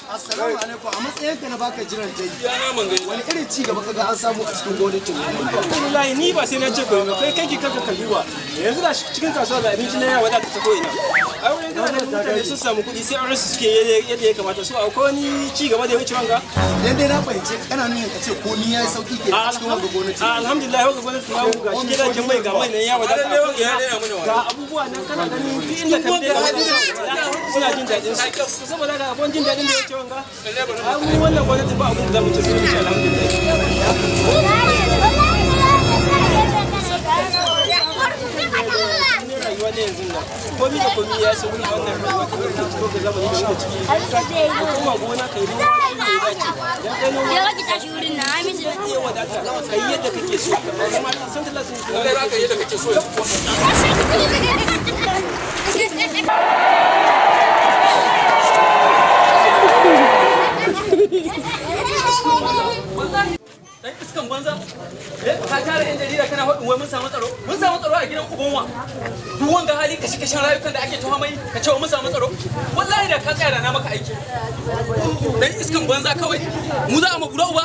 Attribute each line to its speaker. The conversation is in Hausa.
Speaker 1: Assalamu alaikum. A matsayin ka na baka jiran dai.
Speaker 2: Ya na man gani.
Speaker 1: Wani irin ci gaba kaga an samu a cikin gwamnatin nan?
Speaker 2: Wallahi ni ba sai na ce ko kai kanki kanka ka duba. Yanzu da cikin kasuwa ga abinci na yawa da ta ko ina. Ai wani da mutane sun samu kuɗi sai an suke yadda ya kamata su akwai wani ci gaba da ya wuce wanga.
Speaker 1: Dan dai na fahimci kana nuna ka ce ko ni yayi sauki ke a cikin wanga gwamnati.
Speaker 2: Alhamdulillah wanga gwamnati ya ga shi gidajen mai ga mai nan ya wadata. Ga abubuwa nan kana gani duk inda ka suna jin daɗin su. Saboda ga abun jin daɗin da ya ce wanga. Ai wannan gwamnati ba abun da mu ce sai mu ce alhamdulillah. Rayuwa ne yanzu nan komi da komi ya sauri a wannan rayuwa kamar da ciko ga zamani da muke ciki kuma gona kai ruwa shi ne dace dan kai noma
Speaker 3: ya ki tashi wurin na amisi
Speaker 2: ya wadata kai yadda kake so amma san Allah sun kai ba ka yadda kake so dan iskan banza ka tare yan jarida kana faɗin wai mun samu tsaro a gidan ubanwa duk wanga hali kashi kashin rayukan da ake tuha mai ka ce mun samu tsaro wallahi da ka tsaya da na maka aiki dan iskan banza kawai mu za a mu guda uba